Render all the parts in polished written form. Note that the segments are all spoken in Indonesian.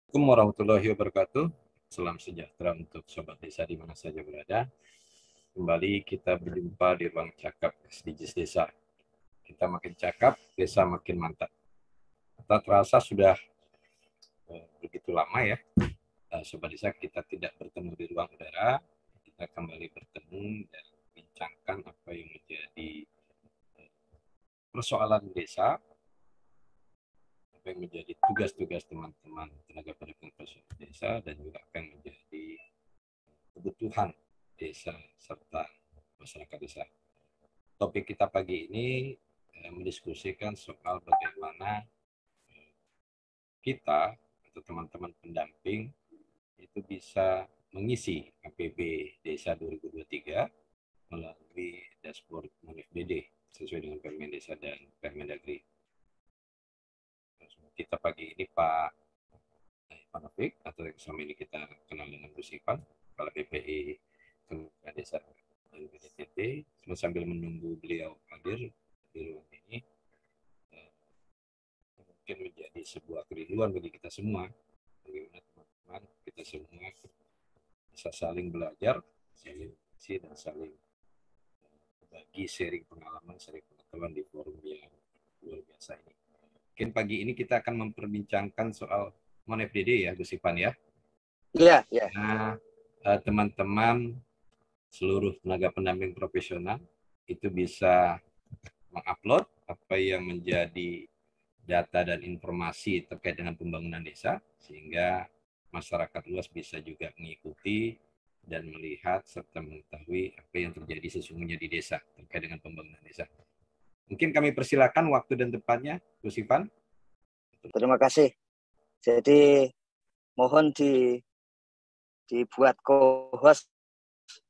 Assalamualaikum warahmatullahi wabarakatuh. Salam sejahtera untuk sobat desa di mana saja berada. Kembali kita berjumpa di ruang cakap SDGs Desa. Kita makin cakap, desa makin mantap. Tak terasa sudah begitu lama ya, sobat desa kita tidak bertemu di ruang udara. Kita kembali bertemu dan bincangkan apa yang menjadi persoalan desa, apa yang menjadi tugas-tugas teman-teman tenaga pendidikan profesional desa, dan juga akan menjadi kebutuhan desa serta masyarakat desa. Topik kita pagi ini mendiskusikan soal bagaimana kita atau teman-teman pendamping itu bisa mengisi APB Desa 2023 melalui dashboard MonFDD sesuai dengan Permen Desa dan Permendagri. Kita pagi ini Pak Panofik, atau selama ini kita kenal dengan Gus Ivan, Kepala BPI Kementerian Desa dan BDTT. Sambil menunggu beliau hadir di ruang ini, mungkin menjadi sebuah kerinduan bagi kita semua, bagaimana teman-teman kita semua bisa saling belajar, saling isi, dan saling berbagi, sharing pengalaman, sharing pengetahuan di forum yang luar biasa ini. Mungkin pagi ini kita akan memperbincangkan soal MonFDD ya, Gus Ivan ya. Iya, iya. Nah, teman-teman seluruh tenaga pendamping profesional itu bisa mengupload apa yang menjadi data dan informasi terkait dengan pembangunan desa, sehingga masyarakat luas bisa juga mengikuti dan melihat serta mengetahui apa yang terjadi sesungguhnya di desa terkait dengan pembangunan desa. Mungkin kami persilakan waktu dan tempatnya, Gus Ivan. Terima kasih. Jadi mohon dibuat co-host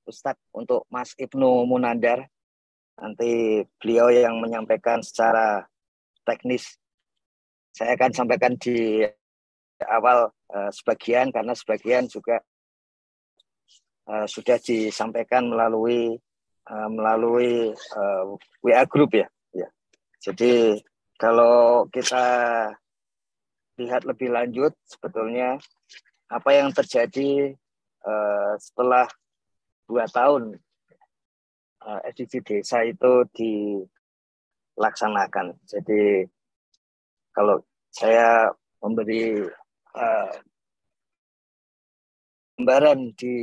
Ustadz untuk Mas Ibnu Munandar. Nanti beliau yang menyampaikan secara teknis. Saya akan sampaikan di awal sebagian, karena sebagian juga sudah disampaikan melalui WA Group ya. Jadi kalau kita lihat lebih lanjut, sebetulnya apa yang terjadi setelah 2 tahun SDG desa itu dilaksanakan. Jadi kalau saya memberi gambaran di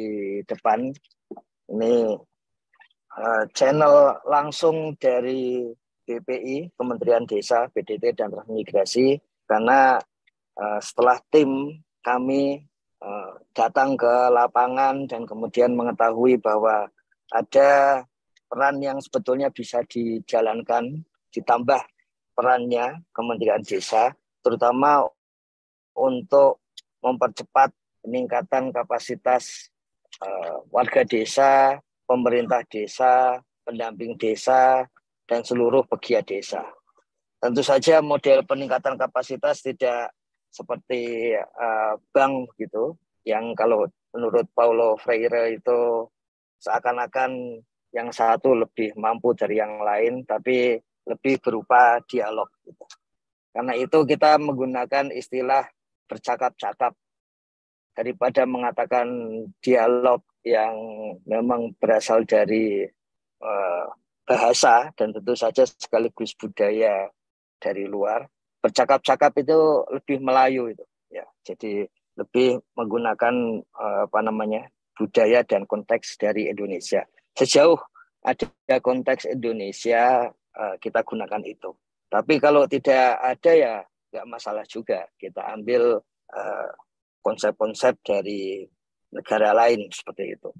depan, ini channel langsung dari BPI, Kementerian Desa, BDT, dan Transmigrasi, karena setelah tim kami datang ke lapangan dan kemudian mengetahui bahwa ada peran yang sebetulnya bisa dijalankan, ditambah perannya Kementerian Desa, terutama untuk mempercepat peningkatan kapasitas warga desa, pemerintah desa, pendamping desa, dan seluruh pegiat desa. Tentu saja model peningkatan kapasitas tidak seperti bank gitu, yang kalau menurut Paulo Freire itu seakan-akan yang satu lebih mampu dari yang lain, tapi lebih berupa dialog. Gitu. Karena itu kita menggunakan istilah bercakap-cakap daripada mengatakan dialog yang memang berasal dari bahasa dan tentu saja sekaligus budaya dari luar. Bercakap-cakap itu lebih Melayu itu, ya. Jadi lebih menggunakan budaya dan konteks dari Indonesia. Sejauh ada konteks Indonesia, kita gunakan itu. Tapi kalau tidak ada ya nggak masalah juga. Kita ambil konsep-konsep dari negara lain seperti itu.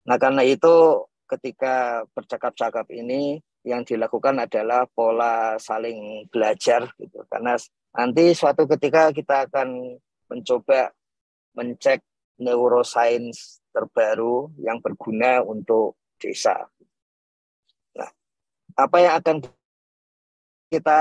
Nah, karena itu ketika bercakap-cakap ini yang dilakukan adalah pola saling belajar gitu. Karena nanti suatu ketika kita akan mencoba mencek neuroscience terbaru yang berguna untuk desa. Nah, apa yang akan kita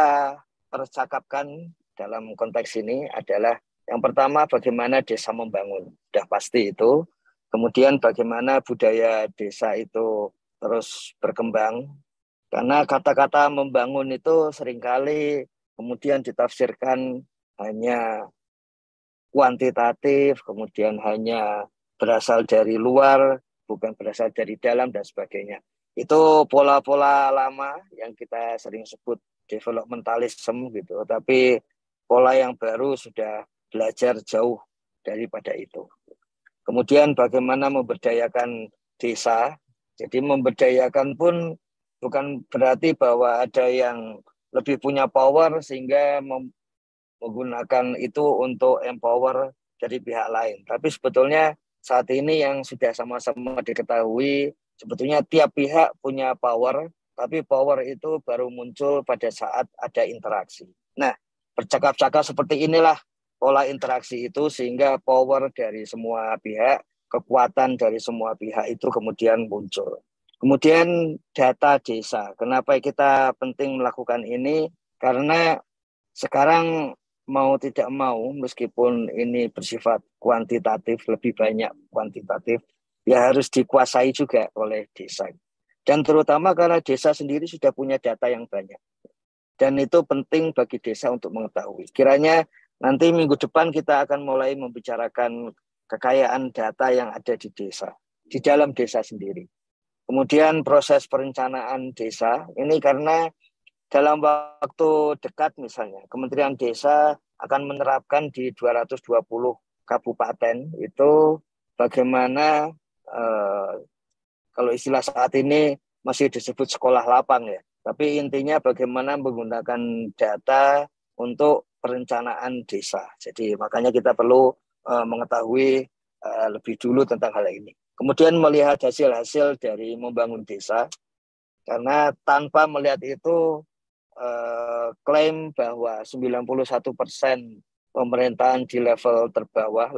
percakapkan dalam konteks ini adalah yang pertama bagaimana desa membangun. Sudah pasti itu. Kemudian bagaimana budaya desa itu terus berkembang. Karena kata-kata membangun itu seringkali kemudian ditafsirkan hanya kuantitatif, kemudian hanya berasal dari luar, bukan berasal dari dalam, dan sebagainya. Itu pola-pola lama yang kita sering sebut developmentalism gitu, tapi pola yang baru sudah belajar jauh daripada itu. Kemudian bagaimana memberdayakan desa. Jadi memberdayakan pun bukan berarti bahwa ada yang lebih punya power sehingga menggunakan itu untuk empower dari pihak lain. Tapi sebetulnya saat ini yang sudah sama-sama diketahui, sebetulnya tiap pihak punya power, tapi power itu baru muncul pada saat ada interaksi. Nah, bercakap-cakap seperti inilah pola interaksi itu sehingga power dari semua pihak, kekuatan dari semua pihak itu kemudian muncul. Kemudian data desa. Kenapa kita penting melakukan ini? Karena sekarang mau tidak mau, meskipun ini bersifat kuantitatif, lebih banyak kuantitatif, ya harus dikuasai juga oleh desa. Dan terutama karena desa sendiri sudah punya data yang banyak. Dan itu penting bagi desa untuk mengetahui. Kiranya nanti minggu depan kita akan mulai membicarakan kekayaan data yang ada di desa, di dalam desa sendiri. Kemudian proses perencanaan desa, ini karena dalam waktu dekat misalnya, Kementerian Desa akan menerapkan di 220 kabupaten itu bagaimana kalau istilah saat ini masih disebut sekolah lapang ya. Tapi intinya bagaimana menggunakan data untuk perencanaan desa. Jadi makanya kita perlu mengetahui lebih dulu tentang hal ini. Kemudian melihat hasil-hasil dari membangun desa, karena tanpa melihat itu klaim bahwa 91% pemerintahan di level terbawah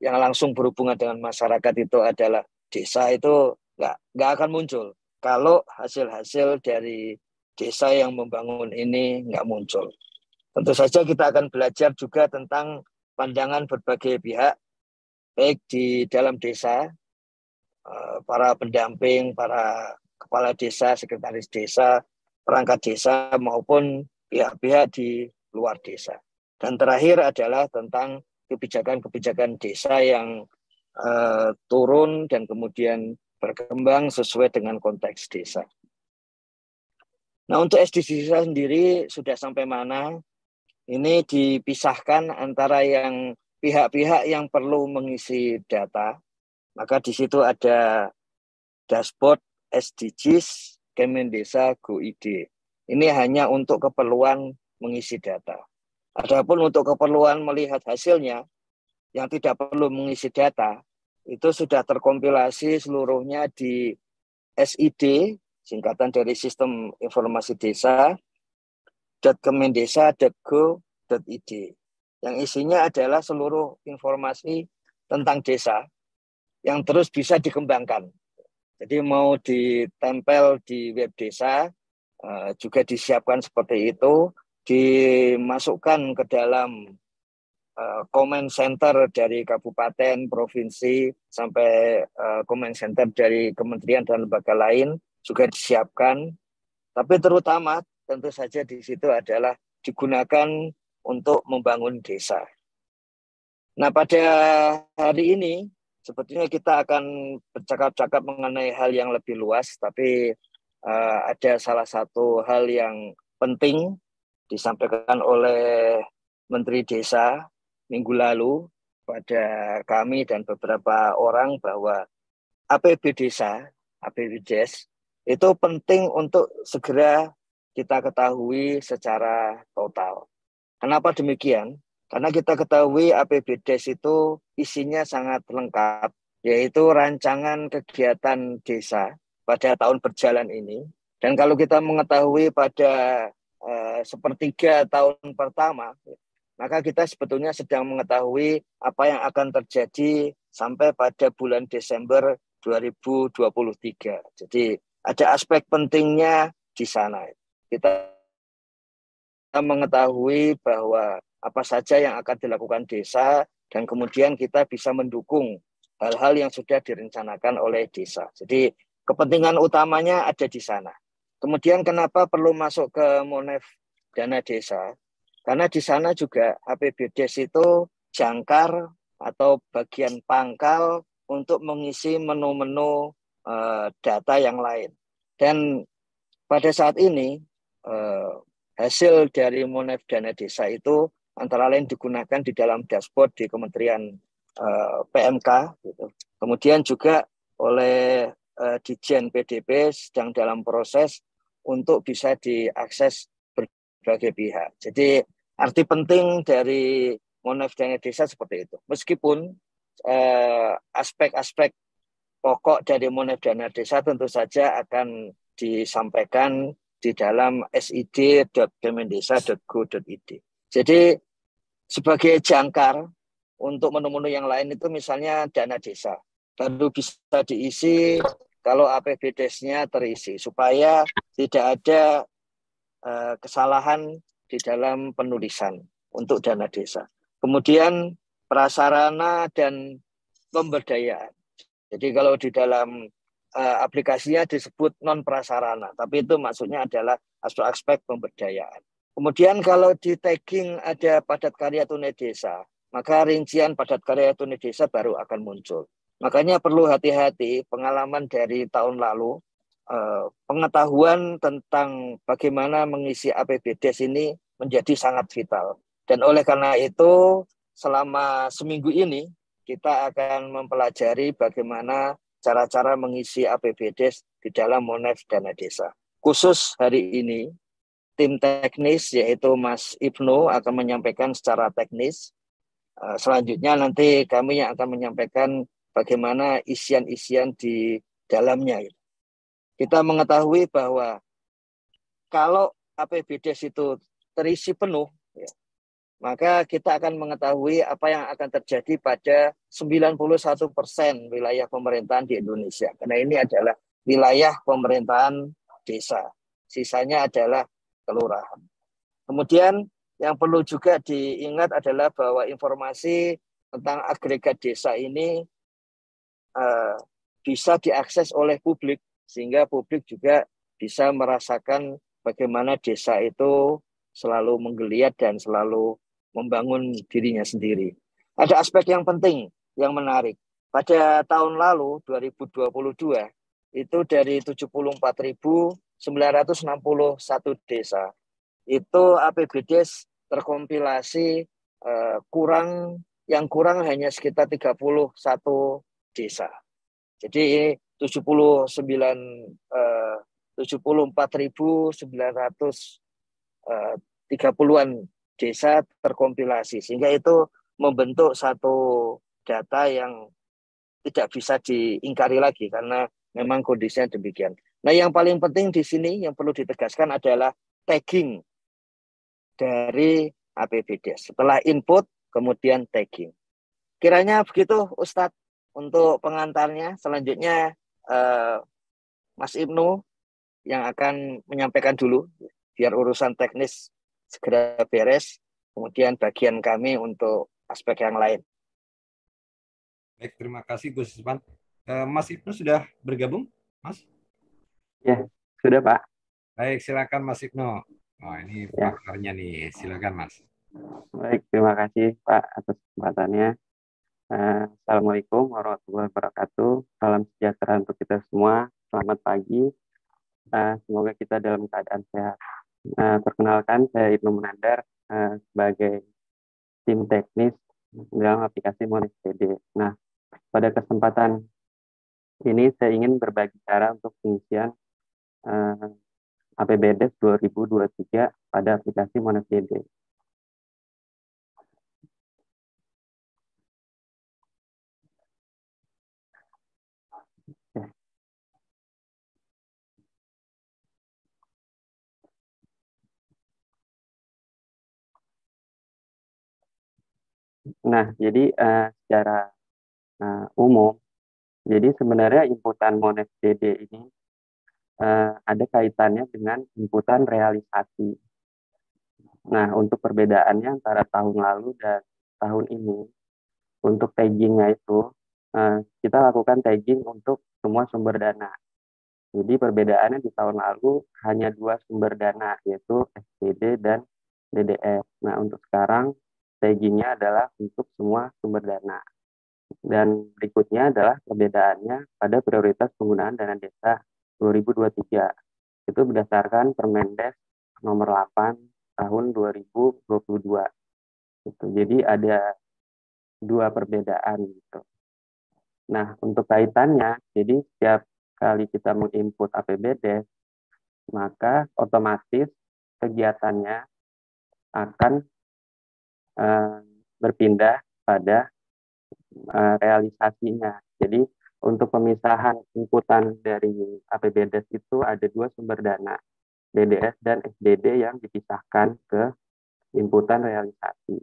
yang langsung berhubungan dengan masyarakat itu adalah desa, itu nggak akan muncul kalau hasil-hasil dari desa yang membangun ini nggak muncul. Tentu saja kita akan belajar juga tentang pandangan berbagai pihak, baik di dalam desa, para pendamping, para kepala desa, sekretaris desa, perangkat desa, maupun pihak-pihak di luar desa. Dan terakhir adalah tentang kebijakan-kebijakan desa yang turun dan kemudian berkembang sesuai dengan konteks desa. Nah, untuk SDGs sendiri sudah sampai mana? Ini dipisahkan antara yang pihak-pihak yang perlu mengisi data. Maka di situ ada dashboard SDGs Kemendesa Go.id. Ini hanya untuk keperluan mengisi data. Adapun untuk keperluan melihat hasilnya, yang tidak perlu mengisi data, itu sudah terkompilasi seluruhnya di SID, singkatan dari Sistem Informasi Desa, .kemendesa.go.id. Yang isinya adalah seluruh informasi tentang desa yang terus bisa dikembangkan. Jadi mau ditempel di web desa, juga disiapkan seperti itu, dimasukkan ke dalam comment center dari kabupaten, provinsi, sampai comment center dari kementerian dan lembaga lain juga disiapkan. Tapi terutama tentu saja di situ adalah digunakan untuk membangun desa. Nah, pada hari ini sebetulnya kita akan bercakap-cakap mengenai hal yang lebih luas, tapi ada salah satu hal yang penting disampaikan oleh Menteri Desa minggu lalu pada kami dan beberapa orang bahwa APB Desa, APBDes, itu penting untuk segera kita ketahui secara total. Kenapa demikian? Karena kita ketahui APBDes itu isinya sangat lengkap, yaitu rancangan kegiatan desa pada tahun berjalan ini. Dan kalau kita mengetahui pada sepertiga tahun pertama, maka kita sebetulnya sedang mengetahui apa yang akan terjadi sampai pada bulan Desember 2023. Jadi ada aspek pentingnya di sana. Kita mengetahui bahwa apa saja yang akan dilakukan desa, dan kemudian kita bisa mendukung hal-hal yang sudah direncanakan oleh desa. Jadi kepentingan utamanya ada di sana. Kemudian kenapa perlu masuk ke Monef Dana Desa? Karena di sana juga APBDes itu jangkar atau bagian pangkal untuk mengisi menu-menu data yang lain. Dan pada saat ini hasil dari Monef Dana Desa itu antara lain digunakan di dalam dashboard di Kementerian PMK, gitu. Kemudian juga oleh Ditjen PDP sedang dalam proses untuk bisa diakses berbagai pihak. Jadi arti penting dari Monef Dana Desa seperti itu. Meskipun aspek-aspek pokok dari Monef Dana Desa tentu saja akan disampaikan di dalam sid.kemendesa.go.id. Jadi sebagai jangkar untuk menu-menu yang lain itu misalnya dana desa, baru bisa diisi kalau APBDes-nya terisi, supaya tidak ada kesalahan di dalam penulisan untuk dana desa. Kemudian prasarana dan pemberdayaan. Jadi kalau di dalam aplikasinya disebut non prasarana, tapi itu maksudnya adalah aspek-aspek pemberdayaan. Kemudian kalau di tagging ada padat karya tunai desa, maka rincian padat karya tunai desa baru akan muncul. Makanya perlu hati-hati, pengalaman dari tahun lalu, pengetahuan tentang bagaimana mengisi APBDes ini menjadi sangat vital. Dan oleh karena itu, selama seminggu ini, kita akan mempelajari bagaimana cara-cara mengisi APBDes di dalam Monef Dana Desa. Khusus hari ini, tim teknis yaitu Mas Ibnu akan menyampaikan secara teknis. Selanjutnya nanti kami yang akan menyampaikan bagaimana isian-isian di dalamnya. Kita mengetahui bahwa kalau APBDes itu terisi penuh, maka kita akan mengetahui apa yang akan terjadi pada 91% wilayah pemerintahan di Indonesia. Karena ini adalah wilayah pemerintahan desa. Sisanya adalah kelurahan. Kemudian yang perlu juga diingat adalah bahwa informasi tentang agregat desa ini bisa diakses oleh publik, sehingga publik juga bisa merasakan bagaimana desa itu selalu menggeliat dan selalu membangun dirinya sendiri. Ada aspek yang penting, yang menarik. Pada tahun lalu, 2022, itu dari 74.961 desa, itu APBDes terkompilasi yang kurang hanya sekitar 31 desa. Jadi 74.930-an desa terkompilasi, sehingga itu membentuk satu data yang tidak bisa diingkari lagi karena memang kondisinya demikian. Nah, yang paling penting di sini yang perlu ditegaskan adalah tagging dari APBDes. Setelah input, kemudian tagging. Kiranya begitu, Ustadz, untuk pengantarnya. Selanjutnya Mas Ibnu yang akan menyampaikan dulu, biar urusan teknis segera beres, kemudian bagian kami untuk aspek yang lain. Baik, terima kasih Gus Isman. Mas Ibnu sudah bergabung, Mas? Ya, sudah Pak. Baik, silakan Mas Ibnu. Oh, ini pakarnya nih, silakan Mas. Baik, terima kasih Pak atas kesempatannya. Assalamualaikum warahmatullahi wabarakatuh. Salam sejahtera untuk kita semua. Selamat pagi. Semoga kita dalam keadaan sehat. Perkenalkan, saya Ibnu Munandar sebagai tim teknis dalam aplikasi Monef DD. Nah, pada kesempatan ini saya ingin berbagi cara untuk pengisian APBDes 2023 pada aplikasi Monef DD. Nah, jadi secara umum, jadi sebenarnya inputan Monef DD ini ada kaitannya dengan inputan realisasi. Nah, untuk perbedaannya antara tahun lalu dan tahun ini, untuk taggingnya itu, kita lakukan tagging untuk semua sumber dana. Jadi perbedaannya di tahun lalu hanya 2 sumber dana, yaitu SPD dan DDF. Nah, untuk sekarang strateginya adalah untuk semua sumber dana. Dan berikutnya adalah perbedaannya pada prioritas penggunaan dana desa 2023. Itu berdasarkan Permendes nomor 8 tahun 2022. Gitu. Jadi ada dua perbedaan gitu. Nah, untuk kaitannya, jadi setiap kali kita menginput APBD, maka otomatis kegiatannya akan berpindah pada realisasinya. Jadi untuk pemisahan inputan dari APBD itu ada dua sumber dana, DDS dan SDD yang dipisahkan ke inputan realisasi.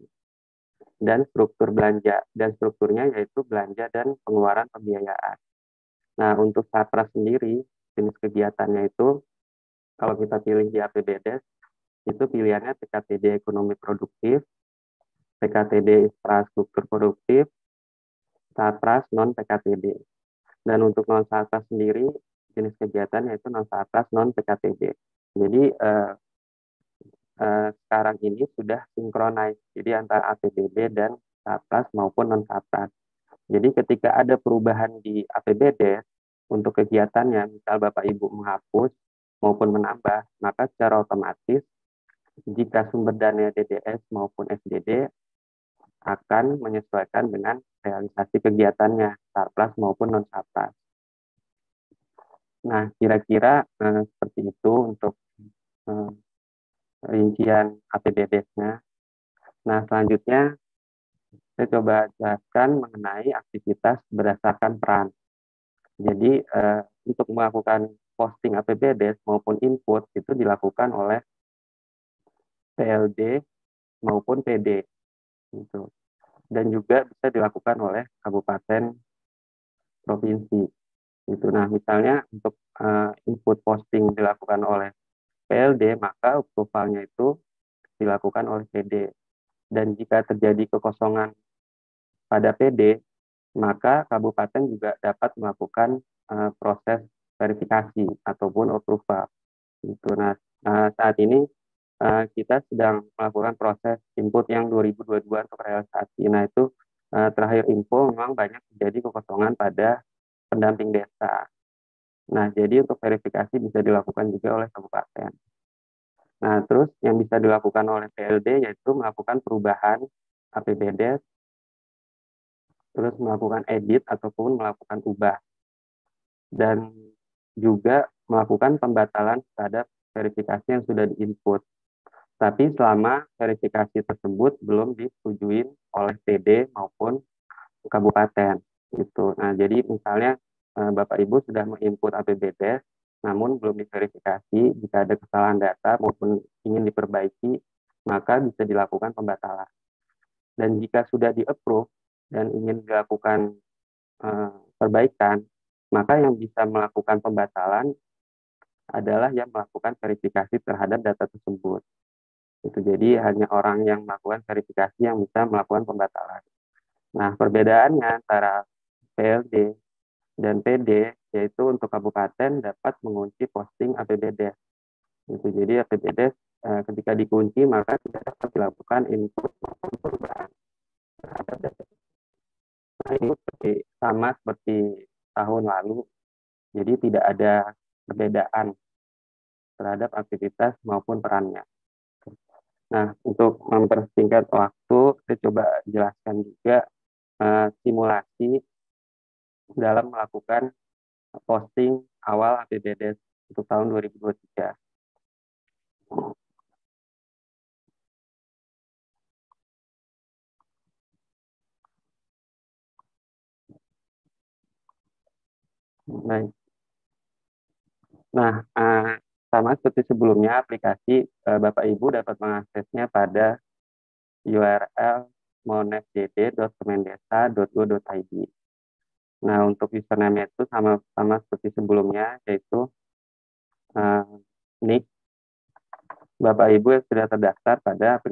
Dan struktur belanja, dan strukturnya yaitu belanja dan pengeluaran pembiayaan. Nah, untuk SAPRA sendiri, jenis kegiatannya itu, kalau kita pilih di APBD, itu pilihannya PKTD ekonomi produktif, PKTD infrastruktur produktif, SAPRAS non PKTD. Dan untuk non SAPRAS sendiri, jenis kegiatan yaitu non SAPRAS non PKTD. Jadi sekarang ini sudah sinkronis, jadi antara APBD dan SAPRAS maupun non SAPRAS. Jadi ketika ada perubahan di APBD untuk kegiatannya, misal Bapak Ibu menghapus maupun menambah, maka secara otomatis jika sumber dana DDS maupun SDD akan menyesuaikan dengan realisasi kegiatannya, SAPRAS maupun non SAPRAS. Nah, kira-kira seperti itu untuk rincian APBD-nya. Nah, selanjutnya saya coba jelaskan mengenai aktivitas berdasarkan peran. Jadi, untuk melakukan posting APBD maupun input itu dilakukan oleh PLD maupun PD. Gitu. Dan juga bisa dilakukan oleh kabupaten provinsi. Gitu. Nah, misalnya untuk input posting dilakukan oleh PLD, maka approval-nya itu dilakukan oleh PD. Dan jika terjadi kekosongan pada PD, maka kabupaten juga dapat melakukan proses verifikasi ataupun approval. Gitu. Nah, saat ini kita sedang melakukan proses input yang 2022 untuk realisasi. Nah, itu terakhir info memang banyak terjadi kekosongan pada pendamping desa. Nah, jadi untuk verifikasi bisa dilakukan juga oleh kabupaten. Nah, terus yang bisa dilakukan oleh PLD yaitu melakukan perubahan APBD, terus melakukan edit ataupun melakukan ubah. Dan juga melakukan pembatalan terhadap verifikasi yang sudah diinput. Tapi selama verifikasi tersebut belum disetujui oleh PD maupun kabupaten. Gitu. Nah, jadi misalnya Bapak Ibu sudah menginput APBD, namun belum diverifikasi, jika ada kesalahan data maupun ingin diperbaiki, maka bisa dilakukan pembatalan. Dan jika sudah di-approve dan ingin dilakukan perbaikan, maka yang bisa melakukan pembatalan adalah yang melakukan verifikasi terhadap data tersebut. Itu jadi hanya orang yang melakukan verifikasi yang bisa melakukan pembatalan. Nah, perbedaannya antara PLD dan PD yaitu untuk kabupaten dapat mengunci posting APBD. Itu jadi APBD ketika dikunci maka tidak dapat dilakukan input maupun perubahan terhadap data. Nah, ini sama seperti tahun lalu. Jadi tidak ada perbedaan terhadap aktivitas maupun perannya. Nah, untuk mempersingkat waktu, saya coba jelaskan juga simulasi dalam melakukan posting awal APBD untuk tahun 2023. Baik. Nah, sama seperti sebelumnya, aplikasi Bapak Ibu dapat mengaksesnya pada URL monefdd.kemendesa.go.id. Nah, untuk username itu sama seperti sebelumnya, yaitu nick Bapak Ibu yang sudah terdaftar pada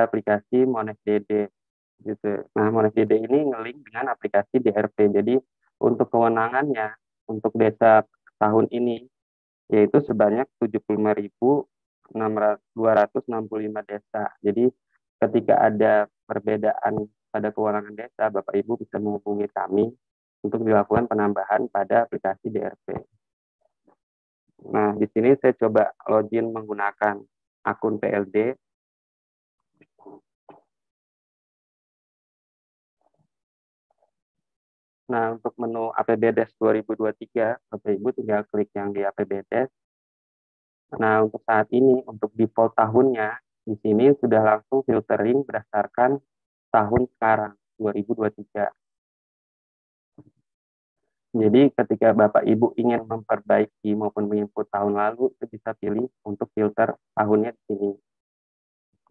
aplikasi MonefDD. Gitu. Nah, MonefDD ini nge-link dengan aplikasi DRP. Jadi, untuk kewenangannya untuk desa tahun ini yaitu sebanyak 75.000 265 desa. Jadi ketika ada perbedaan pada kewenangan desa, Bapak Ibu bisa menghubungi kami untuk dilakukan penambahan pada aplikasi DRP. Nah, di sini saya coba login menggunakan akun PLD. Nah, untuk menu APBDes 2023, Bapak Ibu tinggal klik yang di APBDes. Nah, untuk saat ini, untuk default tahunnya, di sini sudah langsung filtering berdasarkan tahun sekarang, 2023. Jadi ketika Bapak Ibu ingin memperbaiki maupun menginput tahun lalu, itu bisa pilih untuk filter tahunnya di sini.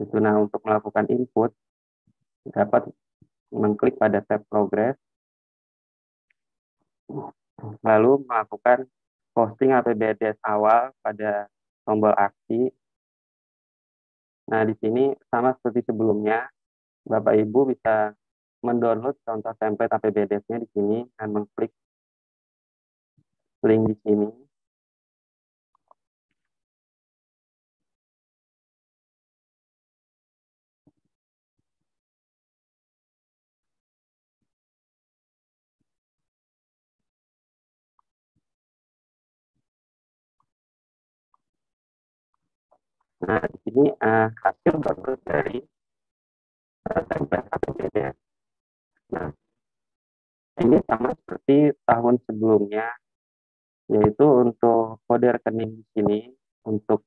Itu, nah, untuk melakukan input, dapat mengklik pada tab progress, lalu melakukan posting APBDes awal pada tombol aksi. Nah, di sini sama seperti sebelumnya, Bapak Ibu bisa mendownload contoh template APBDes-nya di sini dan mengklik link di sini. Nah, di sini hasil download dari template APBDes. Nah, ini sama seperti tahun sebelumnya, yaitu untuk kode rekening di sini, untuk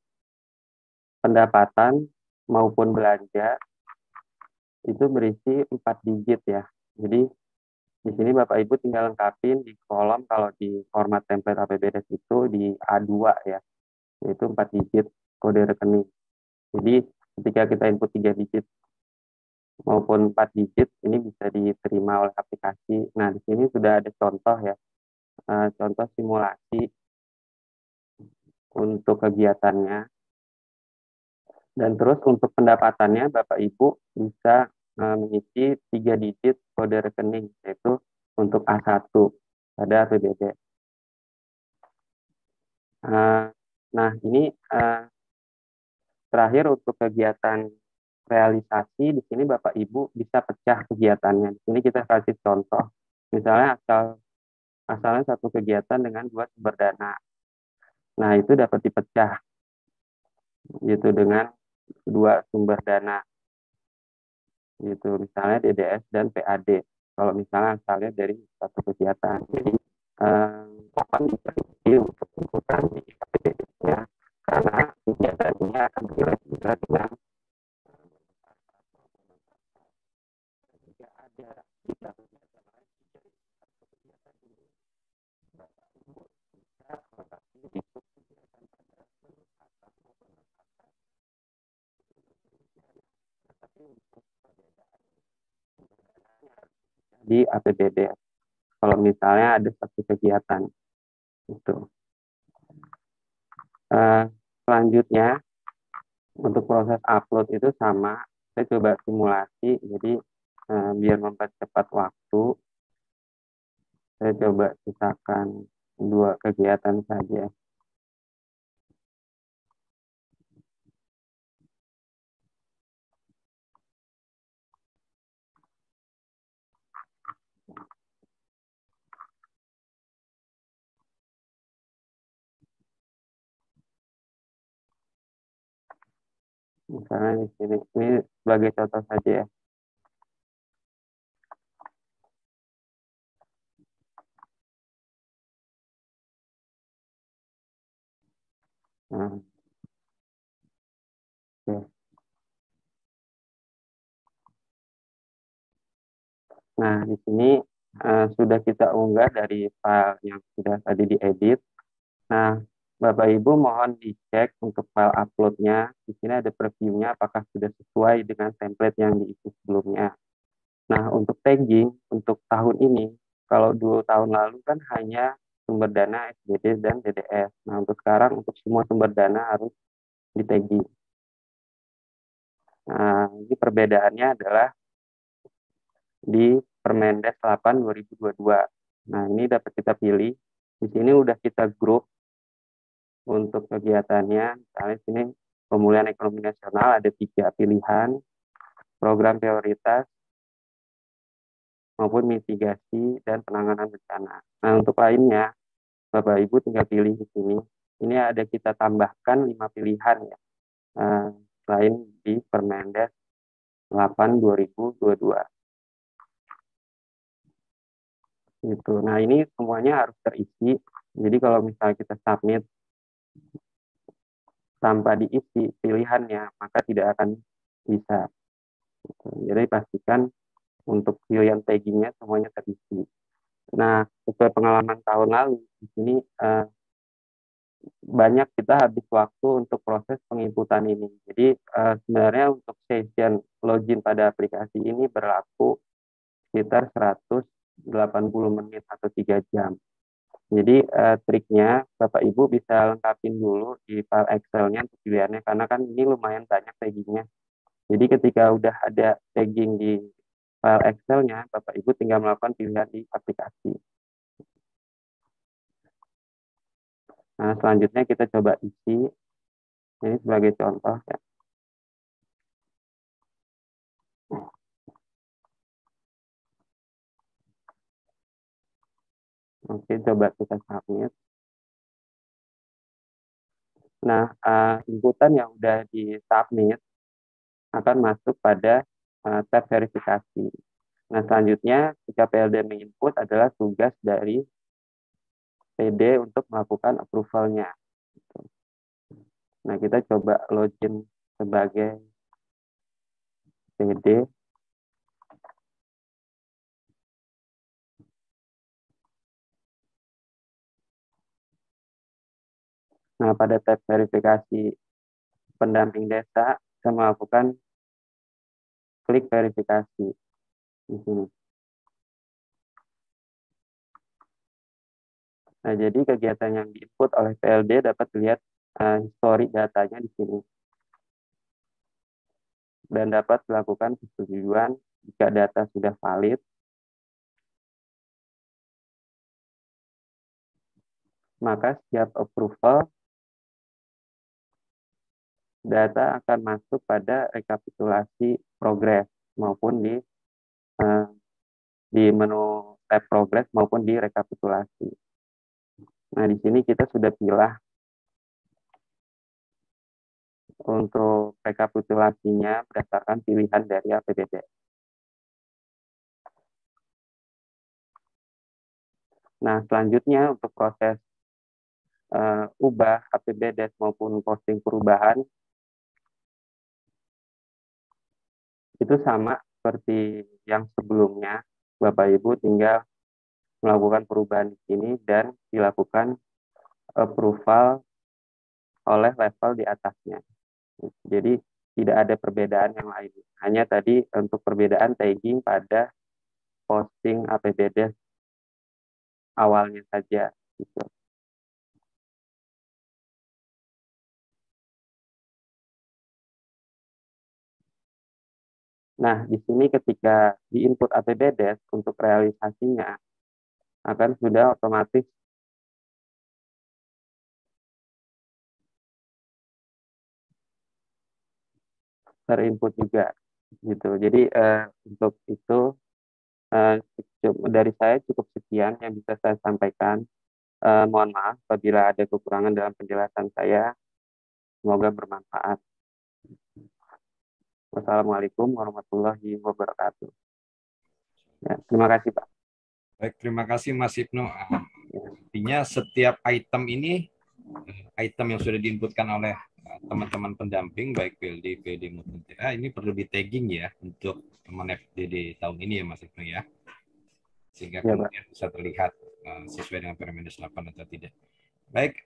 pendapatan maupun belanja, itu berisi 4 digit ya. Jadi, di sini Bapak Ibu tinggal lengkapin di kolom, kalau di format template APBDes itu di A2 ya, yaitu 4 digit kode rekening. Jadi, ketika kita input 3 digit maupun 4 digit, ini bisa diterima oleh aplikasi. Nah, di sini sudah ada contoh ya, contoh simulasi untuk kegiatannya. Dan terus untuk pendapatannya, Bapak Ibu bisa mengisi 3 digit kode rekening, yaitu untuk A1 pada APBD. Nah, ini terakhir untuk kegiatan realisasi, di sini Bapak Ibu bisa pecah kegiatannya. Di sini kita kasih contoh. Misalnya asalnya satu kegiatan dengan 2 sumber dana. Nah, itu dapat dipecah gitu dengan 2 sumber dana. Gitu, misalnya DDS dan PAD. Kalau misalnya asalnya dari satu kegiatan. Jadi, kapan diperlukan untuk inputan di APBDes-nya, karena kegiatannya akan relate juga dengan jika ada tidak kegiatan lain dari satu kegiatan ini, Bapak Ibu bisa melakukan input kegiatan pada penempatan maupun penempatan. Tetapi untuk perbedaan di APBD, kalau misalnya ada satu kegiatan itu. Selanjutnya untuk proses upload itu sama, saya coba simulasi, jadi biar mempercepat waktu, saya coba sisakan 2 kegiatan saja. Misalnya di sini, ini sebagai contoh saja ya. Nah, oke. Nah, di sini sudah kita unggah dari file yang sudah tadi diedit. Nah, Bapak Ibu mohon dicek untuk file uploadnya. Di sini ada previewnya apakah sudah sesuai dengan template yang diisi sebelumnya. Nah, untuk tagging untuk tahun ini, kalau 2 tahun lalu kan hanya sumber dana SBD dan DDS. Nah, untuk sekarang untuk semua sumber dana harus di tagging. Nah, ini perbedaannya adalah di Permendes 8 2022. Nah, ini dapat kita pilih. Di sini udah kita grup untuk kegiatannya. Misalnya sini pemulihan ekonomi nasional ada 3 pilihan, program prioritas maupun mitigasi dan penanganan bencana. Nah, untuk lainnya, Bapak Ibu tinggal pilih di sini. Ini ada kita tambahkan 5 pilihan ya, selain di Permendes 8/2022. Gitu. Nah, ini semuanya harus terisi. Jadi kalau misalnya kita submit tanpa diisi pilihannya, maka tidak akan bisa. Gitu. Jadi pastikan untuk pilihan taggingnya semuanya terisi. Nah, sesuai pengalaman tahun lalu, di sini banyak kita habis waktu untuk proses penginputan ini. Jadi sebenarnya untuk session login pada aplikasi ini berlaku sekitar 180 menit atau 3 jam. Jadi triknya Bapak Ibu bisa lengkapin dulu di file Excel-nya untuk pilihannya, karena kan ini lumayan banyak taggingnya. Jadi ketika udah ada tagging di file Excel-nya, Bapak Ibu tinggal melakukan pilihan di aplikasi. Nah, selanjutnya kita coba isi. Ini sebagai contoh ya. Oke, coba kita submit. Nah, inputan yang udah di-submit akan masuk pada tab verifikasi. Nah, selanjutnya jika PLD menginput adalah tugas dari PD untuk melakukan approval-nya. Nah, kita coba login sebagai PD. Nah, pada tab verifikasi pendamping desa, saya melakukan klik verifikasi di sini. Nah, jadi kegiatan yang diinput oleh PLD dapat dilihat histori datanya di sini. Dan dapat dilakukan persetujuan jika data sudah valid. Maka setiap approval, data akan masuk pada rekapitulasi progres maupun di menu tab progres maupun di rekapitulasi. Nah, di sini kita sudah pilih untuk rekapitulasinya berdasarkan pilihan dari APBD. Nah, selanjutnya untuk proses ubah APBD maupun posting perubahan itu sama seperti yang sebelumnya. Bapak Ibu tinggal melakukan perubahan di sini dan dilakukan approval oleh level di atasnya. Jadi tidak ada perbedaan yang lain. Hanya tadi untuk perbedaan tagging pada posting APBD awalnya saja. Gitu. Nah, di sini ketika di input APBD untuk realisasinya akan sudah otomatis terinput juga gitu. Jadi untuk itu dari saya cukup sekian yang bisa saya sampaikan. Mohon maaf apabila ada kekurangan dalam penjelasan saya. Semoga bermanfaat. Wassalamualaikum warahmatullahi wabarakatuh. Ya, terima kasih Pak. Baik, terima kasih Mas Ibnu. Artinya setiap item ini, item yang sudah diinputkan oleh teman-teman pendamping, baik PLD, PD, maupun TA, ini perlu di tagging ya untuk teman FDD tahun ini ya Mas Ibnu ya. Sehingga Ya, kemudian bisa terlihat sesuai dengan Permendes 8 atau tidak. Baik,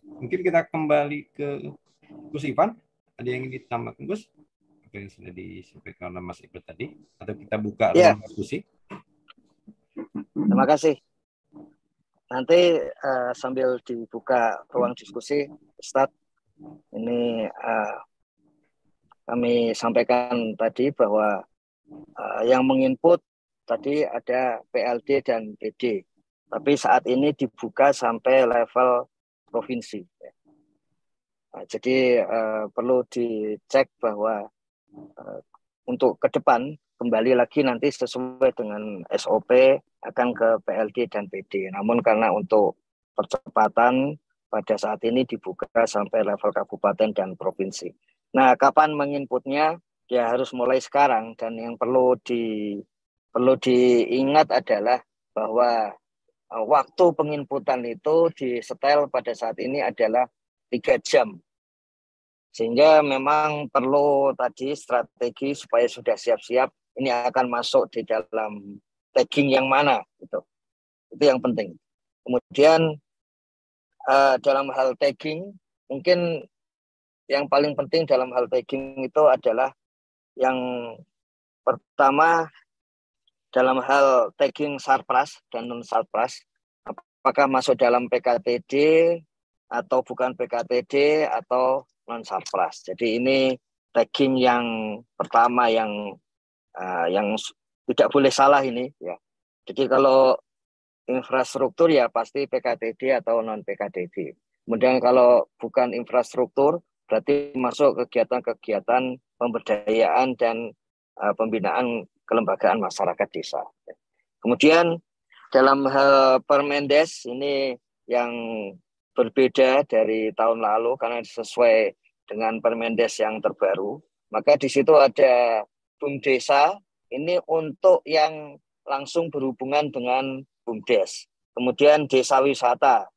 mungkin kita kembali ke Gus Ivan. Ada yang ingin ditambahkan Gus? Apa yang sudah disampaikan oleh Mas Ibnu tadi? Atau kita buka ruang diskusi? Terima kasih. Nanti sambil dibuka ruang diskusi, Ustadz, ini kami sampaikan tadi bahwa yang menginput tadi ada PLD dan PD, tapi saat ini dibuka sampai level provinsi. Jadi perlu dicek bahwa untuk ke depan kembali lagi nanti sesuai dengan SOP akan ke PLD dan PD. Namun karena untuk percepatan pada saat ini dibuka sampai level kabupaten dan provinsi. Nah, kapan menginputnya? Ya harus mulai sekarang, dan yang perlu diingat adalah bahwa waktu penginputan itu disetel pada saat ini adalah 3 jam. Sehingga memang perlu tadi strategi supaya sudah siap-siap ini akan masuk di dalam tagging yang mana gitu. Itu yang penting. Kemudian dalam hal tagging, mungkin yang paling penting dalam hal tagging itu adalah yang pertama dalam hal tagging sarpras dan non sarpras, apakah masuk dalam PKTD atau bukan PKTD atau non sarpras. Jadi ini tagging yang pertama yang tidak boleh salah ini ya. Jadi kalau infrastruktur ya pasti PKTD atau non PKTD. Kemudian kalau bukan infrastruktur berarti masuk kegiatan-kegiatan pemberdayaan dan pembinaan kelembagaan masyarakat desa. Kemudian dalam hal Permendes ini yang berbeda dari tahun lalu karena sesuai dengan Permendes yang terbaru. Maka di situ ada BUMDesa ini untuk yang langsung berhubungan dengan BUMDes. Kemudian desa wisata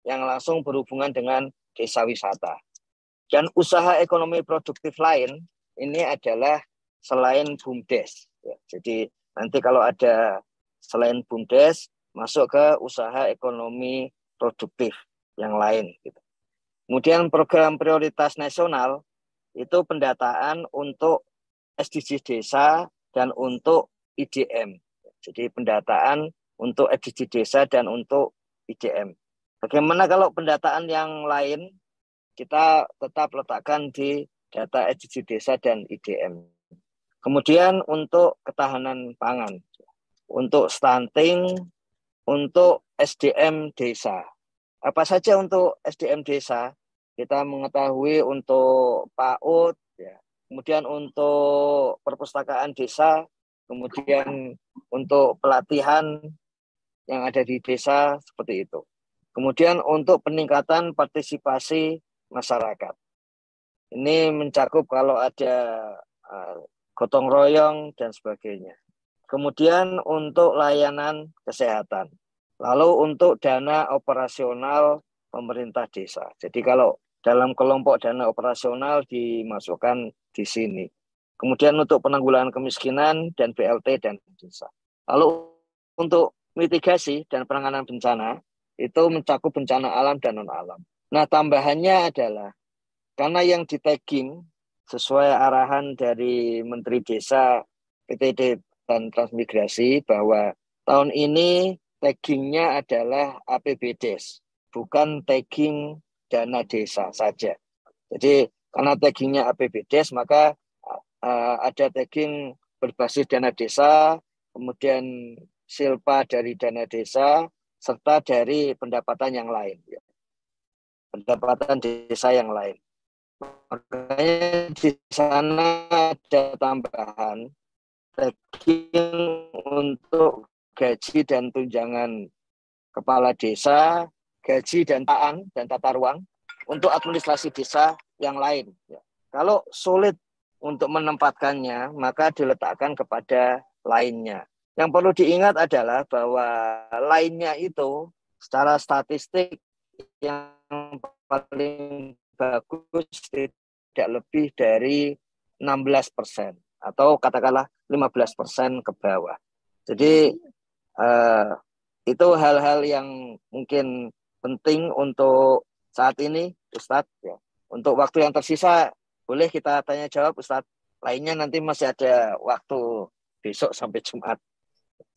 yang langsung berhubungan dengan desa wisata. Dan usaha ekonomi produktif lain ini adalah selain BUMDes. Ya, jadi nanti kalau ada selain BUMDes masuk ke usaha ekonomi produktif yang lain. Gitu. Kemudian program prioritas nasional itu pendataan untuk SDG desa dan untuk IDM. Jadi pendataan untuk SDG desa dan untuk IDM. Bagaimana kalau pendataan yang lain kita tetap letakkan di data SDG desa dan IDM. Kemudian untuk ketahanan pangan, untuk stunting, untuk SDM desa. Apa saja untuk SDM desa? Kita mengetahui untuk PAUD, ya. Kemudian untuk perpustakaan desa, kemudian untuk pelatihan yang ada di desa, seperti itu. Kemudian untuk peningkatan partisipasi masyarakat. Ini mencakup kalau ada gotong royong dan sebagainya. Kemudian untuk layanan kesehatan. Lalu untuk dana operasional pemerintah desa. Jadi kalau dalam kelompok dana operasional dimasukkan di sini. Kemudian untuk penanggulangan kemiskinan dan BLT dan desa. Lalu untuk mitigasi dan penanganan bencana itu mencakup bencana alam dan non alam. Nah, tambahannya adalah karena yang di tagging sesuai arahan dari Menteri Desa, PTD dan Transmigrasi bahwa tahun ini taggingnya adalah APBDes, bukan tagging dana desa saja. Jadi karena taggingnya APBDes maka ada tagging berbasis dana desa, kemudian silpa dari dana desa, serta dari pendapatan yang lain. Pendapatan desa yang lain. Makanya di sana ada tambahan tagging untuk gaji dan tunjangan kepala desa, gaji dan tata ruang untuk administrasi desa yang lain. Kalau sulit untuk menempatkannya, maka diletakkan kepada lainnya. Yang perlu diingat adalah bahwa lainnya itu secara statistik yang paling bagus tidak lebih dari 16% atau katakanlah 15% ke bawah. Jadi itu hal-hal yang mungkin penting untuk saat ini, Ustadz. Ya. Untuk waktu yang tersisa, boleh kita tanya jawab, Ustadz. Lainnya nanti masih ada waktu besok sampai Jumat.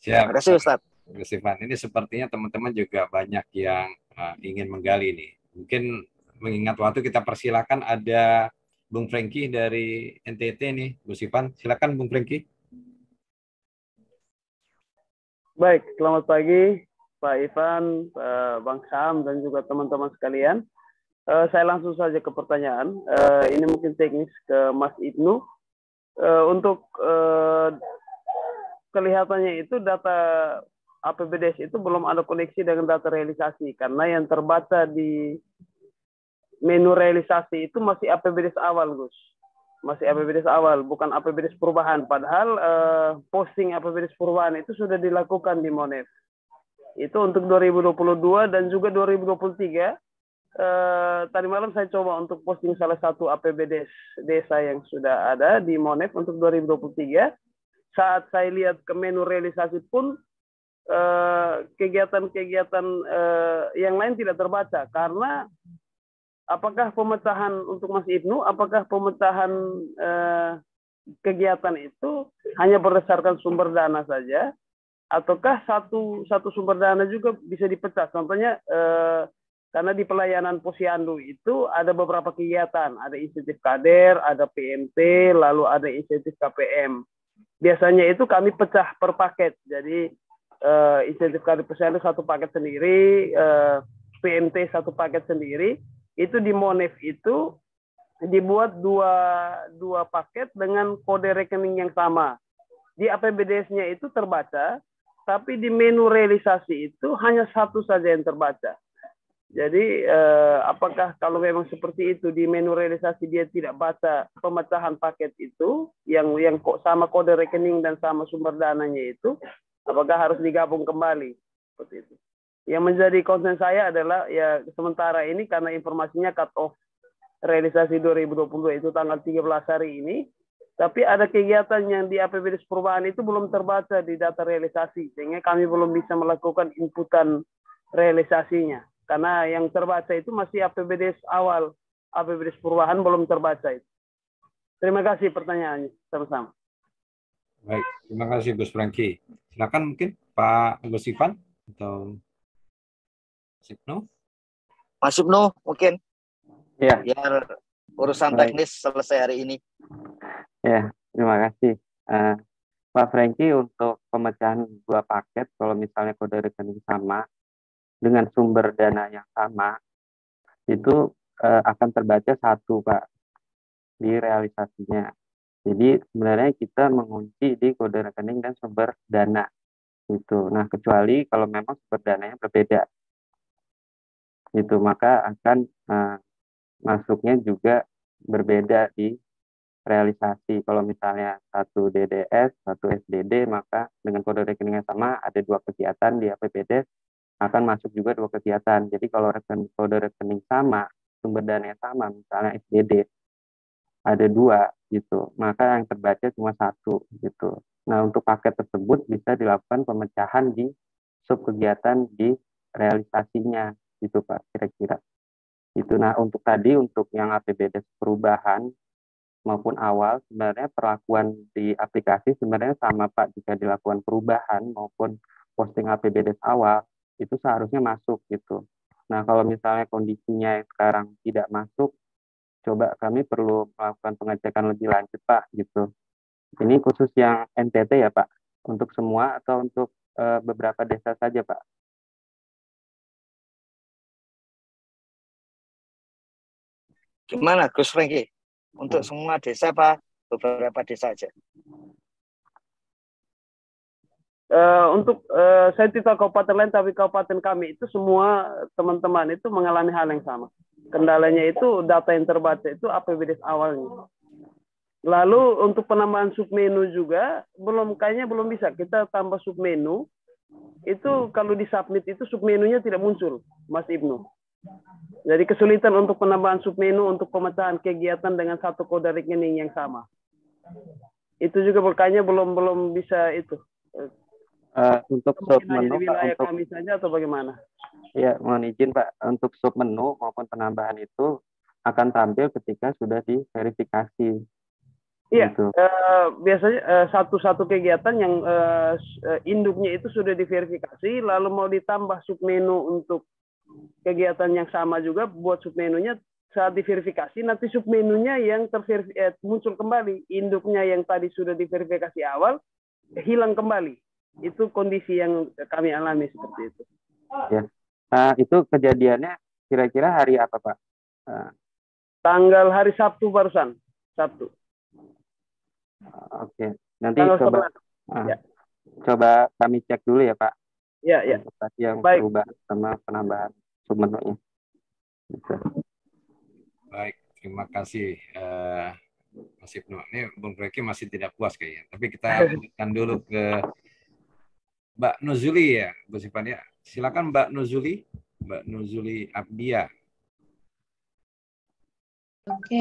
Siap. Terima kasih, Ustadz. Gus Ivan, ini sepertinya teman-teman juga banyak yang ingin menggali nih. Mungkin mengingat waktu kita persilakan ada Bung Franky dari NTT nih, Gus Ivan. Silakan Bung Franky. Baik, selamat pagi Pak Ivan, Bang Sam, dan juga teman-teman sekalian. Saya langsung saja ke pertanyaan. Ini mungkin teknis ke Mas Ibnu. Untuk kelihatannya itu data APBDes itu belum ada koneksi dengan data realisasi, karena yang terbaca di menu realisasi itu masih APBDes awal, Gus. Masih APBDes awal, bukan APBDes perubahan. Padahal posting APBDes perubahan itu sudah dilakukan di Monef. Itu untuk 2022 dan juga 2023. Tadi malam saya coba untuk posting salah satu APBDes desa yang sudah ada di Monef untuk 2023. Saat saya lihat ke menu realisasi pun kegiatan-kegiatan yang lain tidak terbaca, karena apakah pemecahan untuk Mas Ibnu, apakah pemecahan kegiatan itu hanya berdasarkan sumber dana saja, ataukah satu sumber dana juga bisa dipecah? Contohnya karena di pelayanan posyandu itu ada beberapa kegiatan, ada insentif kader, ada PMT, lalu ada insentif KPM. Biasanya itu kami pecah per paket, jadi insentif kader posyandu satu paket sendiri, PMT satu paket sendiri. Itu di Monef itu dibuat dua paket dengan kode rekening yang sama. Di APBDes-nya itu terbaca, tapi di menu realisasi itu hanya satu saja yang terbaca. Jadi apakah kalau memang seperti itu di menu realisasi dia tidak baca pemecahan paket itu yang kok sama kode rekening dan sama sumber dananya itu, apakah harus digabung kembali seperti itu? Yang menjadi concern saya adalah ya sementara ini karena informasinya cut off realisasi 2022 itu tanggal 13 hari ini, tapi ada kegiatan yang di APBDes perubahan itu belum terbaca di data realisasi, sehingga kami belum bisa melakukan inputan realisasinya. Karena yang terbaca itu masih APBDes awal, APBDes perubahan belum terbaca itu. Terima kasih pertanyaannya, sama-sama. Baik, terima kasih Gus Franky. Silakan mungkin Pak Gus Ivan atau Mas Ibnu mungkin Ya. biar urusan Baik. teknis selesai hari ini. Ya, terima kasih. Pak Franky, untuk pemecahan dua paket, kalau misalnya kode rekening sama dengan sumber dana yang sama, itu akan terbaca satu, Pak, di realisasinya. Jadi sebenarnya kita mengunci di kode rekening dan sumber dana itu. Nah, kecuali kalau memang sumber dananya berbeda, itu maka akan masuknya juga berbeda di realisasi. Kalau misalnya satu DDS, satu SDD, maka dengan kode rekening yang sama ada dua kegiatan di APBDes, akan masuk juga dua kegiatan. Jadi kalau kode rekening sama, sumber dana yang sama, misalnya SDD, ada dua gitu, maka yang terbaca cuma satu gitu. Nah, untuk paket tersebut bisa dilakukan pemecahan di sub kegiatan di realisasinya gitu, Pak, kira-kira. Itu. Nah, untuk tadi untuk yang APBDes perubahan maupun awal, sebenarnya perlakuan di aplikasi sebenarnya sama, Pak. Jika dilakukan perubahan maupun posting APBDes awal, itu seharusnya masuk gitu. Nah, kalau misalnya kondisinya sekarang tidak masuk, coba kami perlu melakukan pengecekan lebih lanjut, Pak, gitu. Ini khusus yang NTT ya, Pak? Untuk semua atau untuk beberapa desa saja, Pak? Gimana Gus Franky? Untuk semua desa apa beberapa desa aja? Untuk saya tidak kabupaten lain, tapi kabupaten kami itu semua teman-teman itu mengalami hal yang sama. Kendalanya itu data yang terbaca itu APBDes awalnya. Lalu untuk penambahan submenu juga kayaknya belum bisa. Kita tambah submenu itu kalau disubmit itu submenunya tidak muncul, Mas Ibnu. Jadi kesulitan untuk penambahan submenu untuk pemecahan kegiatan dengan satu kode rekening yang sama. Itu juga kayaknya belum bisa itu. Untuk submenu, di Pak, untuk kami saja atau bagaimana? Ya, mohon izin, Pak. Untuk submenu maupun penambahan itu akan tampil ketika sudah diverifikasi. Iya, gitu. Biasanya satu-satu kegiatan yang induknya itu sudah diverifikasi, lalu mau ditambah submenu untuk kegiatan yang sama juga, buat submenunya saat diverifikasi, nanti submenunya yang muncul kembali, induknya yang tadi sudah diverifikasi awal, hilang kembali. Itu kondisi yang kami alami seperti itu. Ya, itu kejadiannya kira-kira hari apa, Pak? Tanggal hari Sabtu barusan. Sabtu. Oke. Nanti Tanggal coba 11. Ya. coba kami cek dulu ya Pak. Ya, ya. Yang Baik. perubahan sama penambahan sub-menunya. Bisa. Baik, terima kasih Mas Ibnu. Ini Bung Reki masih tidak puas kayaknya. Tapi kita lanjutkan dulu ke Mbak Nuzuli ya, Bu Sipan ya. Silakan Mbak Nuzuli. Mbak Nuzuli Abdia. Oke.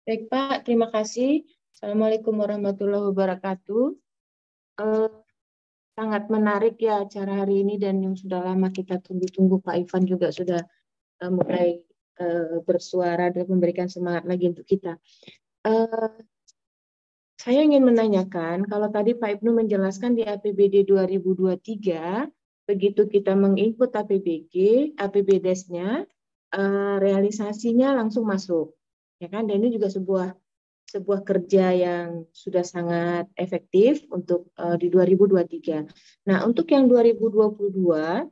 Baik Pak, terima kasih. Assalamualaikum warahmatullahi wabarakatuh. Sangat menarik ya acara hari ini dan yang sudah lama kita tunggu-tunggu. Pak Ivan juga sudah mulai bersuara dan memberikan semangat lagi untuk kita. Saya ingin menanyakan, kalau tadi Pak Ibnu menjelaskan di APBD 2023, begitu kita menginput APBDes-nya, realisasinya langsung masuk, ya kan? Dan ini juga sebuah kerja yang sudah sangat efektif untuk di 2023. Nah, untuk yang 2022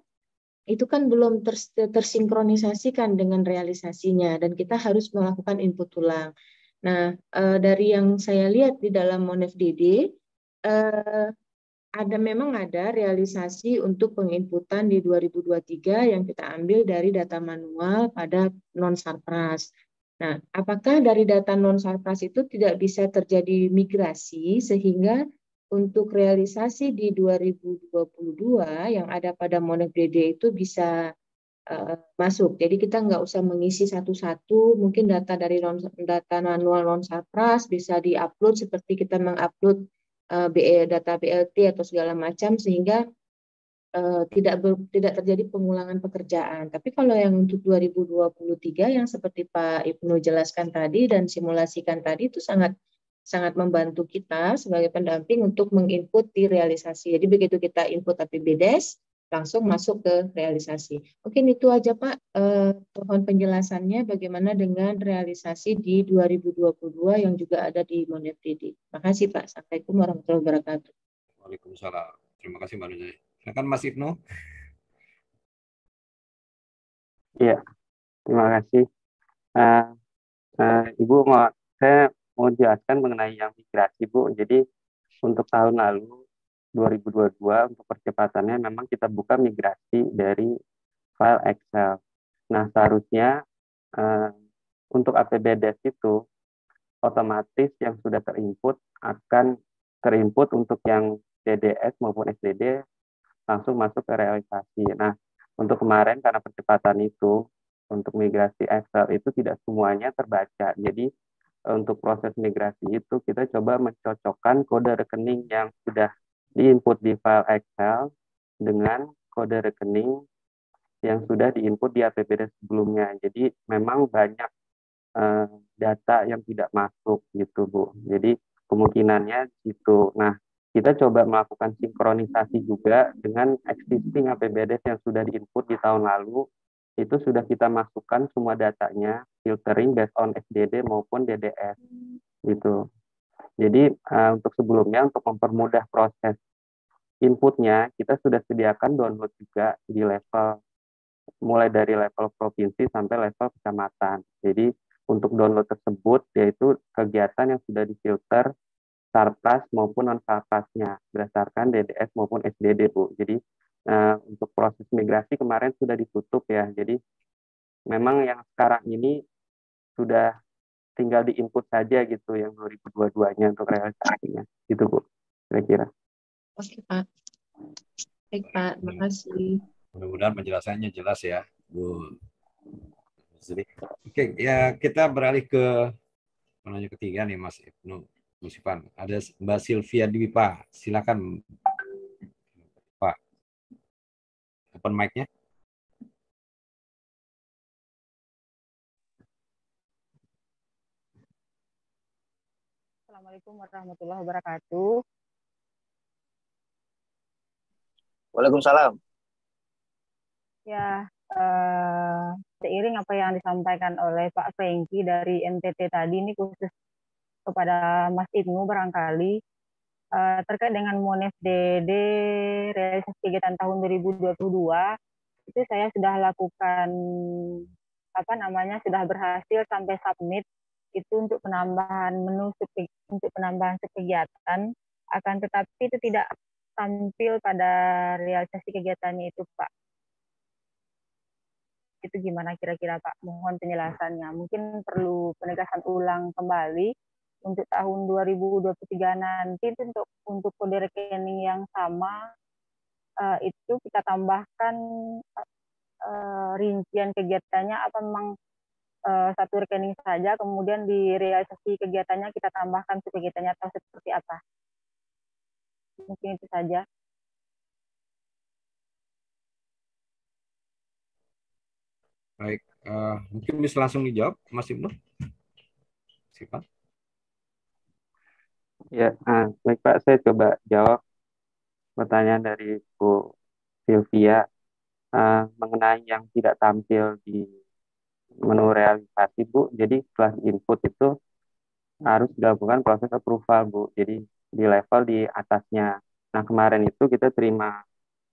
itu kan belum tersinkronisasikan dengan realisasinya dan kita harus melakukan input ulang. Nah, dari yang saya lihat di dalam MonFDD, memang ada realisasi untuk penginputan di 2023 yang kita ambil dari data manual pada non-Sarpras. Nah, apakah dari data non-Sarpras itu tidak bisa terjadi migrasi sehingga untuk realisasi di 2022 yang ada pada MonFDD itu bisa masuk. Jadi kita nggak usah mengisi satu-satu, mungkin data dari data manual non-Sarpras bisa diupload seperti kita mengupload data BLT atau segala macam sehingga tidak terjadi pengulangan pekerjaan. Tapi kalau yang untuk 2023 yang seperti Pak Ibnu jelaskan tadi dan simulasikan tadi itu sangat membantu kita sebagai pendamping untuk menginput di realisasi. Jadi begitu kita input APBDes, langsung masuk ke realisasi. Mungkin itu aja Pak, mohon penjelasannya bagaimana dengan realisasi di 2022 yang juga ada di MonFDD. Terima kasih Pak. Assalamualaikum warahmatullahi wabarakatuh. Waalaikumsalam. Terima kasih Mbak Nuzuli. Silakan Mas Ibnu. Iya, terima kasih. Ibu, saya mau jelaskan mengenai yang migrasi Bu. Jadi untuk tahun lalu 2022 untuk percepatannya memang kita buka migrasi dari file Excel. Nah, seharusnya untuk APBDes itu otomatis yang sudah terinput akan terinput untuk yang DDS maupun SDD langsung masuk ke realisasi. Nah, untuk kemarin karena percepatan itu untuk migrasi Excel itu tidak semuanya terbaca. Jadi untuk proses migrasi itu kita coba mencocokkan kode rekening yang sudah diinput di file Excel dengan kode rekening yang sudah diinput di APBD sebelumnya. Jadi memang banyak data yang tidak masuk gitu Bu. Jadi kemungkinannya itu. Nah, kita coba melakukan sinkronisasi juga dengan existing APBD yang sudah diinput di tahun lalu. Itu sudah kita masukkan semua datanya, filtering based on SDD maupun DDS gitu. Jadi untuk sebelumnya untuk mempermudah proses inputnya kita sudah sediakan download juga di level mulai dari level provinsi sampai level kecamatan. Jadi untuk download tersebut yaitu kegiatan yang sudah difilter Sarpras maupun non Sarprasnya berdasarkan DDS maupun SDD Bu. Jadi untuk proses migrasi kemarin sudah ditutup ya. Jadi memang yang sekarang ini sudah tinggal di input saja gitu yang 2022-nya untuk realisasinya. Gitu Bu, kira-kira. Oke Pak. Baik Pak, terima kasih. Mudah-mudahan penjelasannya jelas ya, Bu. Oke, ya kita beralih ke penanya ketiga nih Mas Ibnu Musipan. Ada Mbak Sylvia Dwipa. Silakan Pak. Open mic-nya. Assalamualaikum warahmatullahi wabarakatuh. Waalaikumsalam. Ya, seiring apa yang disampaikan oleh Pak Fengki dari NTT tadi, ini khusus kepada Mas Ibnu barangkali, terkait dengan MonFDD realisasi kegiatan tahun 2022, itu saya sudah lakukan sudah berhasil sampai submit itu untuk penambahan menu untuk penambahan kegiatan, akan tetapi itu tidak tampil pada realisasi kegiatannya itu, Pak. Itu gimana kira-kira, Pak? Mohon penjelasannya. Mungkin perlu penegasan ulang kembali untuk tahun 2023 nanti untuk kode rekening yang sama itu kita tambahkan rincian kegiatannya apa memang satu rekening saja, kemudian di realisasi kegiatannya kita tambahkan kegiatannya atau seperti apa? Mungkin itu saja. Baik, mungkin bisa langsung dijawab, Mas Ibnu. Siapa? Ya, baik Pak, saya coba jawab pertanyaan dari Bu Sylvia mengenai yang tidak tampil di menu realisasi, Bu. Jadi setelah input itu harus dilakukan proses approval, Bu. Jadi di level di atasnya. Nah, kemarin itu kita terima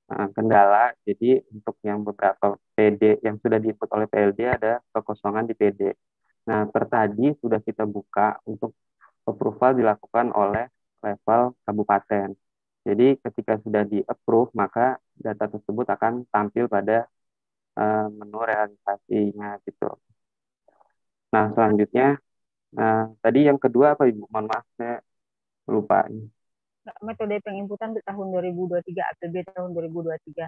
kendala, jadi untuk yang beberapa PD yang sudah diinput oleh PLD ada kekosongan di PD. Nah, per tadi sudah kita buka untuk approval dilakukan oleh level kabupaten. Jadi ketika sudah di-approve, maka data tersebut akan tampil pada menu realisasinya gitu. Nah, selanjutnya, tadi yang kedua apa Ibu? Mohon maaf, saya lupa. Metode penginputan untuk tahun 2023, APB tahun 2023.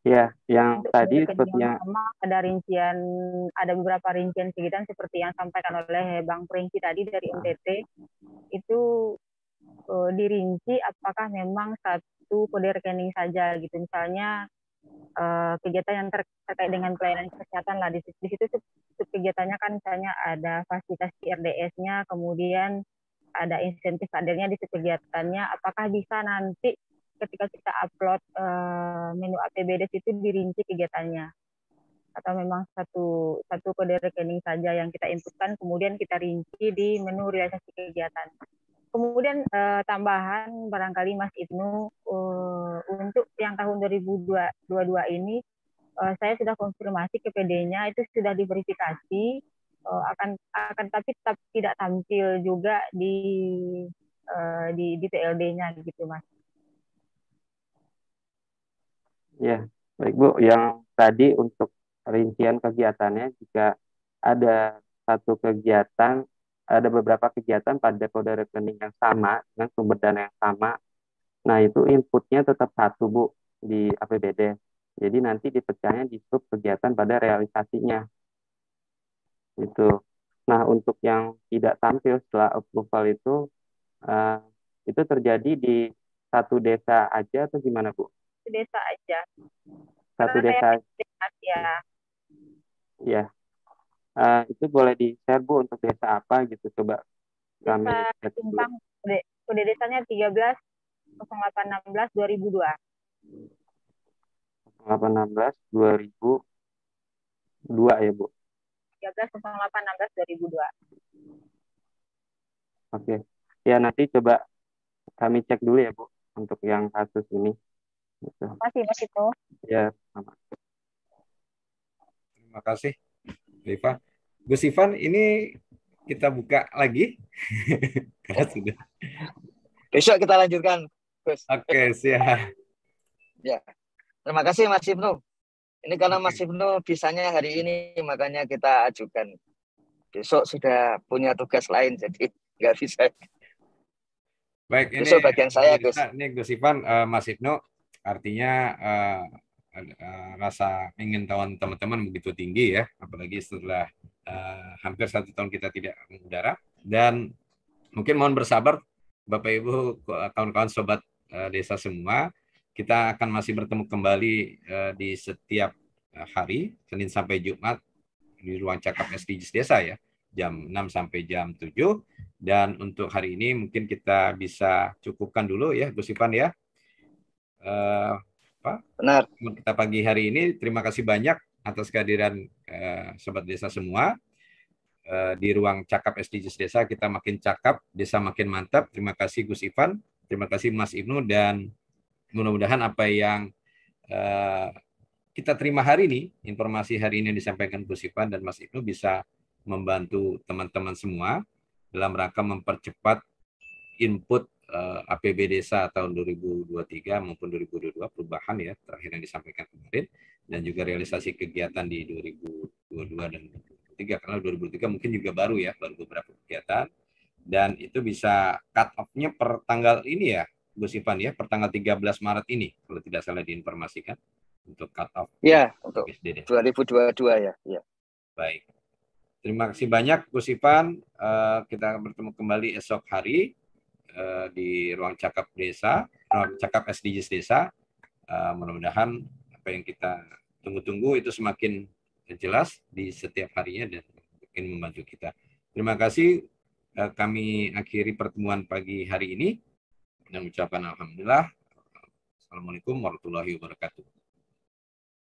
Ya, yang untuk tadi sepertinya ada beberapa rincian kegiatan seperti yang disampaikan oleh Bang Prengki tadi dari NTT itu dirinci apakah memang satu kode rekening saja gitu, misalnya kegiatan yang terkait dengan pelayanan kesehatan lah, di situ kegiatannya kan misalnya ada fasilitas RDS-nya, kemudian ada insentif kadernya di kegiatannya, apakah bisa nanti ketika kita upload menu APBD itu dirinci kegiatannya, atau memang satu kode rekening saja yang kita inputkan kemudian kita rinci di menu realisasi kegiatan. Kemudian tambahan barangkali Mas Ibnu, untuk yang tahun 2022 ini saya sudah konfirmasi ke PD-nya, itu sudah diverifikasi, akan tapi tetap tidak tampil juga di PLD-nya gitu, Mas. Ya, baik Bu. Yang tadi untuk rincian kegiatannya, jika ada satu kegiatan, ada beberapa kegiatan pada kode rekening yang sama, dengan sumber dana yang sama, nah itu inputnya tetap satu Bu di APBD. Jadi nanti dipecahnya di sub kegiatan pada realisasinya. Itu. Nah, untuk yang tidak tampil setelah approval itu terjadi di satu desa aja atau gimana Bu? Desa aja. Satu desa. Ya. Ya. Itu boleh di-share Bu untuk desa apa gitu, coba kami cek dulu. Kode desanya 130816-2002. 0816-2002 ya Bu. 130816-2002. Oke. Ya, nanti coba kami cek dulu ya Bu untuk yang kasus ini. Gitu. Terima kasih Mas Ito. Ya, sama. Terima kasih, Rifa. Gus Ivan, ini kita buka lagi. Karena sudah. Besok kita lanjutkan, Gus. Oke, siap. Ya, terima kasih Mas Ibnu. Ini karena Mas Ibnu bisanya hari ini, makanya kita ajukan. Besok sudah punya tugas lain, jadi nggak bisa. Baik, ini besok bagian saya, Gus. Ini Gus Ivan, Mas Ibnu, artinya rasa ingin tahu teman-teman begitu tinggi ya, apalagi setelah hampir 1 tahun kita tidak mengudara. Dan mungkin mohon bersabar, Bapak Ibu, kawan-kawan sobat desa semua, kita akan masih bertemu kembali di setiap hari, Senin sampai Jumat, di ruang cakap SDGs Desa ya, jam 6 sampai jam 7. Dan untuk hari ini mungkin kita bisa cukupkan dulu ya, Gus Ivan ya. Benar. Kita pagi hari ini, terima kasih banyak atas kehadiran sobat desa semua. Di ruang cakap SDGs Desa, kita makin cakap, desa makin mantap. Terima kasih Gus Ivan, terima kasih Mas Ibnu, dan mudah-mudahan apa yang kita terima hari ini, informasi hari ini yang disampaikan Gus Ivan dan Mas Ibnu bisa membantu teman-teman semua dalam rangka mempercepat input APB Desa tahun 2023 maupun 2022, perubahan ya terakhir yang disampaikan kemarin, dan juga realisasi kegiatan di 2022 dan 2023, karena 2023 mungkin juga baru ya, baru beberapa kegiatan, dan itu bisa cut off-nya per tanggal ini ya, Gus Ivan ya, per tanggal 13 Maret ini, kalau tidak salah diinformasikan, untuk cut off. Ya, untuk PSDD. 2022 ya. Ya. Baik. Terima kasih banyak Gus Ivan. Kita akan bertemu kembali esok hari di ruang cakap desa, ruang cakap SDGs desa. Mudah-mudahan apa yang kita tunggu-tunggu itu semakin jelas di setiap harinya dan makin membantu kita. Terima kasih. Kami akhiri pertemuan pagi hari ini dan ucapkan alhamdulillah. Assalamualaikum warahmatullahi wabarakatuh.